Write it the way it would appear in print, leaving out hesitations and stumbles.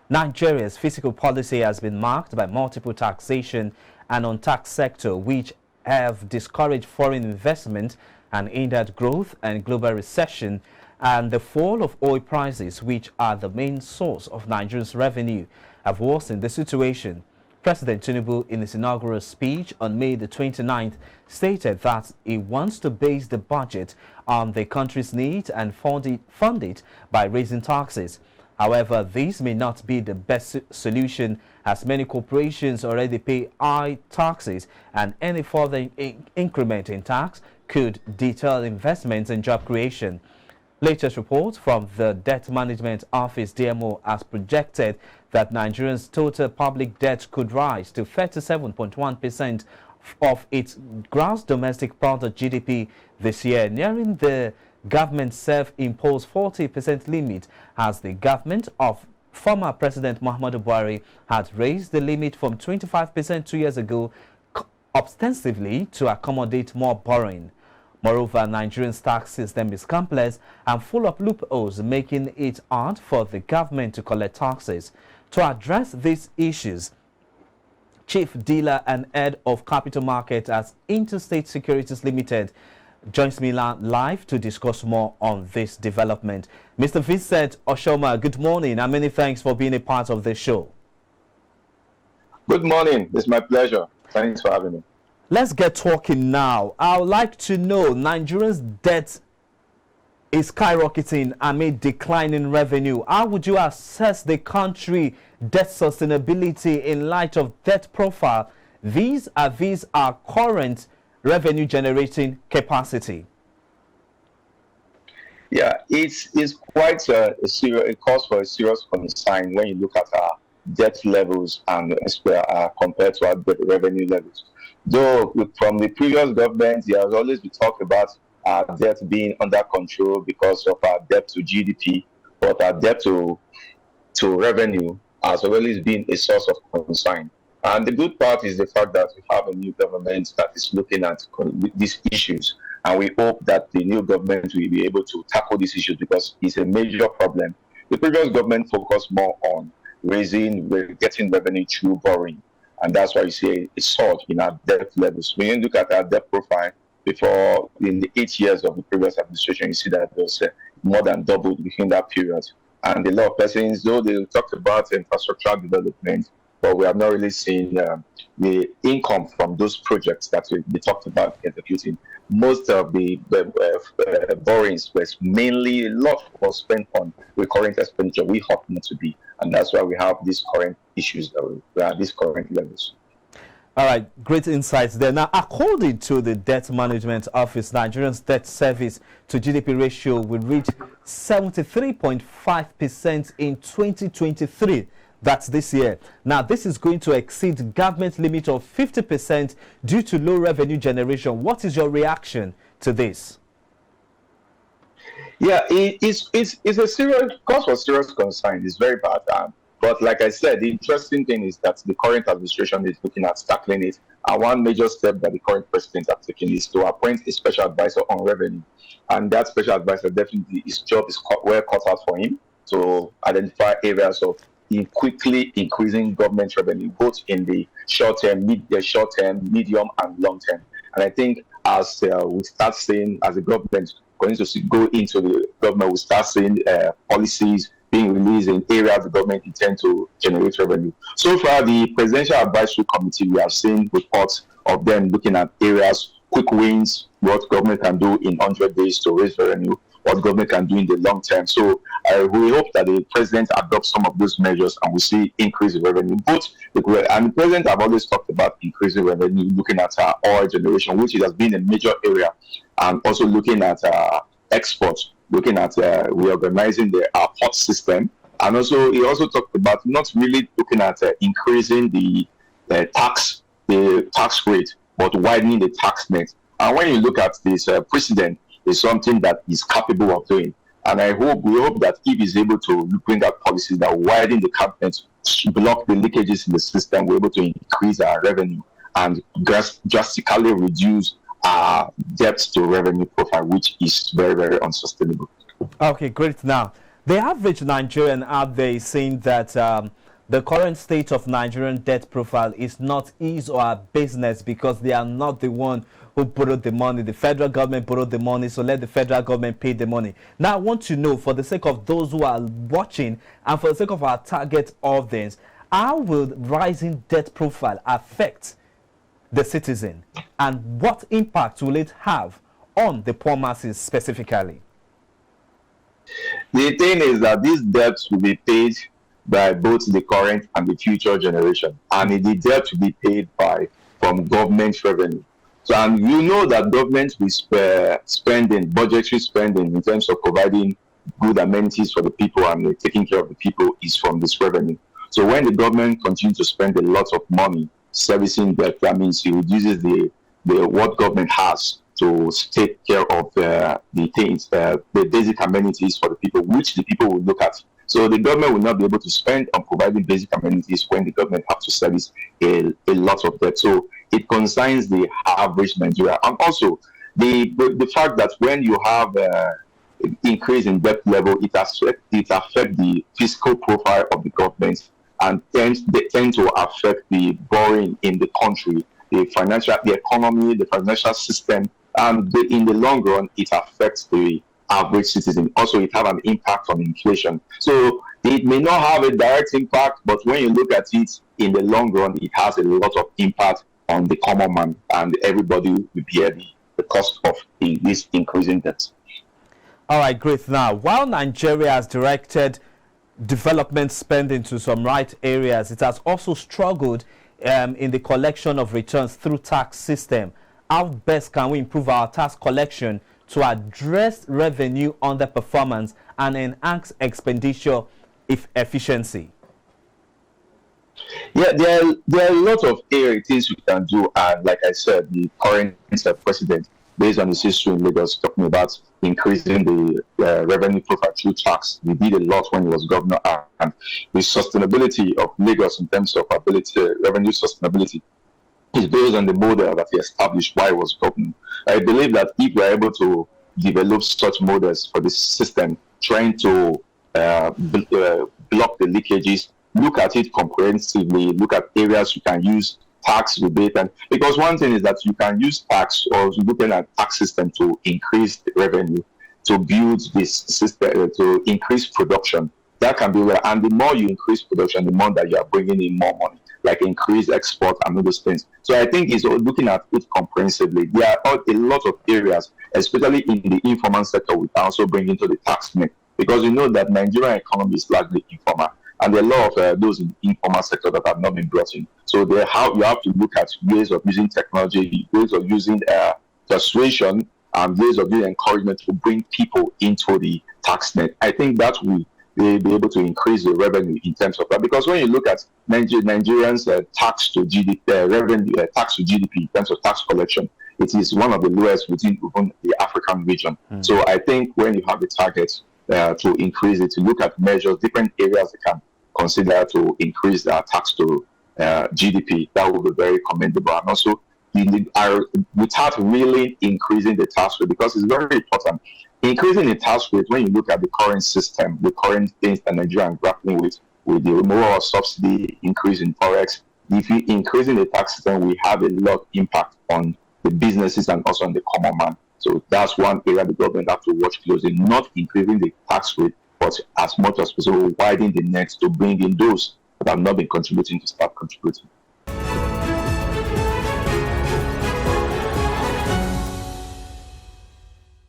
Nigeria's fiscal policy has been marked by multiple taxation and untaxed sector which have discouraged foreign investment and hindered growth and global recession, and the fall of oil prices, which are the main source of Nigeria's revenue, have worsened the situation. President Tinubu, in his inaugural speech on May the 29th, stated that he wants to base the budget on the country's needs and fund it by raising taxes. However, this may not be the best solution, as many corporations already pay high taxes, and any further increment in tax could deter investments and job creation. Latest reports from the Debt Management Office (DMO) has projected that Nigeria's total public debt could rise to 37.1% of its gross domestic product (GDP) this year, nearing the government's self-imposed 40% limit, as the government of former President Muhammadu Buhari had raised the limit from 25% 2 years ago ostensibly to accommodate more borrowing. Moreover, Nigeria's tax system is complex and full of loopholes, making it hard for the government to collect taxes. To address these issues, Chief Dealer and Head of Capital Market at Interstate Securities Limited joins me live to discuss more on this development. Mr. Vincent Oshoma, good morning and many thanks for being a part of this show. Good morning. It's my pleasure. Thanks for having me. Let's get talking now. I would like to know, Nigeria's debt is skyrocketing amid declining revenue. How would you assess the country debt sustainability in light of debt profile vis-a-vis our current revenue generating capacity? Yeah, it's quite a cause for a serious concern when you look at our debt levels and compared to our debt revenue levels. Though from the previous government, there has always been talk about our debt being under control because of our debt to GDP, but our debt to revenue has always been a source of concern. And the good part is the fact that we have a new government that is looking at these issues. And we hope that the new government will be able to tackle these issues because it's a major problem. The previous government focused more on getting revenue through borrowing. And that's why you see a surge in our debt levels. When you look at our debt profile before, in the 8 years of the previous administration, you see that there's more than doubled within that period. And a lot of persons, though they talked about infrastructure development, but we have not really seen the income from those projects that they talked about executing. Most of the borrowings was mainly a lot was spent on recurring expenditure. We hope not to be, and that's why we have these current issues that we are at these current levels. All right, great insights there. Now, according to the Debt Management Office, Nigeria's debt service to GDP ratio will reach 73.5% in 2023. That's this year. Now, this is going to exceed government limit of 50% due to low revenue generation. What is your reaction to this? Yeah, it's a serious cause for serious concern. It's very bad. But like I said, the interesting thing is that the current administration is looking at tackling it. And one major step that the current president has taken is to appoint a special advisor on revenue. And that special advisor, definitely, his job is well cut out for him to identify areas of quickly increasing government revenue, both in the short term, medium, and long term. And I think as we start seeing, as the government continues to go into the government, we start seeing policies being released in areas the government intends to generate revenue. So far, the Presidential Advisory Committee, we have seen reports of them looking at areas, quick wins, what government can do in 100 days to raise revenue, what government can do in the long term. So we hope that the president adopts some of those measures and we see increase in revenue. And the president have always talked about increasing revenue, looking at oil generation, which has been a major area, and also looking at exports, looking at reorganizing our port system. And also, he also talked about not really looking at increasing the tax rate, but widening the tax net. And when you look at this precedent, is something that is capable of doing. And we hope that if he's able to bring out policies that widen the cabinet, block the leakages in the system, we're able to increase our revenue and drastically reduce our debt to revenue profile, which is very, very unsustainable. Okay, great. Now, The average Nigerian out there is saying that the current state of Nigerian debt profile is not his or her business because they are not the one who borrowed the money. The federal government borrowed the money, so let the federal government pay the money. Now, I want to know, for the sake of those who are watching and for the sake of our target audience, how will rising debt profile affect the citizen, and what impact will it have on the poor masses specifically? The thing is that these debts will be paid by both the current and the future generation, and the debt will be paid from government revenue. So, and you know that government will spending, budgetary spending in terms of providing good amenities for the people and taking care of the people is from this revenue. So when the government continues to spend a lot of money servicing debt, that means it reduces the what government has to take care of the things, the basic amenities for the people, which the people will look at. So the government will not be able to spend on providing basic amenities when the government have to service a lot of debt. So it concerns the average Nigeria. And also the fact that when you have increase in debt level, it affects the fiscal profile of the government, and they tend to affect the borrowing in the country, the economy, the financial system, and in the long run, it affects the average citizen. Also, it have an impact on inflation. So it may not have a direct impact, but when you look at it in the long run, it has a lot of impact on the common man, and everybody will bear the cost of this increasing debt. All right, great. Now, while Nigeria has directed development spending to some right areas, it has also struggled in the collection of returns through tax system. How best can we improve our tax collection to address revenue underperformance and enhance expenditure efficiency? Yeah, there are a lot of things we can do, and like I said, the current president, based on his history in Lagos, talking about increasing the revenue profile through tax. We did a lot when he was governor, and the sustainability of Lagos in terms of revenue sustainability is based on the model that he established while he was governor. I believe that if we are able to develop such models for this system, trying to block the leakages, look at it comprehensively, look at areas you can use tax rebate, and because one thing is that you can use tax or looking at tax system to increase the revenue, to build this system, to increase production. That can be well, and the more you increase production, the more that you are bringing in more money, like increase export and all those things. So I think it's looking at it comprehensively. There are a lot of areas, especially in the informal sector, we can also bring into the tax net, because you know that Nigerian economy is largely informal, and there are a lot of those in the informal sector that have not been brought in. So you have to look at ways of using technology, ways of using persuasion, and ways of doing encouragement to bring people into the tax net. I think that will be able to increase the revenue in terms of that. Because when you look at Nigerians' tax to GDP, revenue tax to GDP in terms of tax collection, it is one of the lowest within even the African region. So I think when you have the target to increase it, to look at measures, different areas they can consider to increase their tax to GDP, that would be very commendable. And also, without really increasing the tax rate, because it's very important. Increasing the tax rate, when you look at the current system, the current things that Nigeria is grappling with the removal of subsidy, increase in forex, if you increasing the tax system, we have a lot of impact on the businesses and also on the common man. So that's one area the government have to watch closely, not increasing the tax rate, but as much as possible widening the net to bring in those that have not been contributing to start contributing.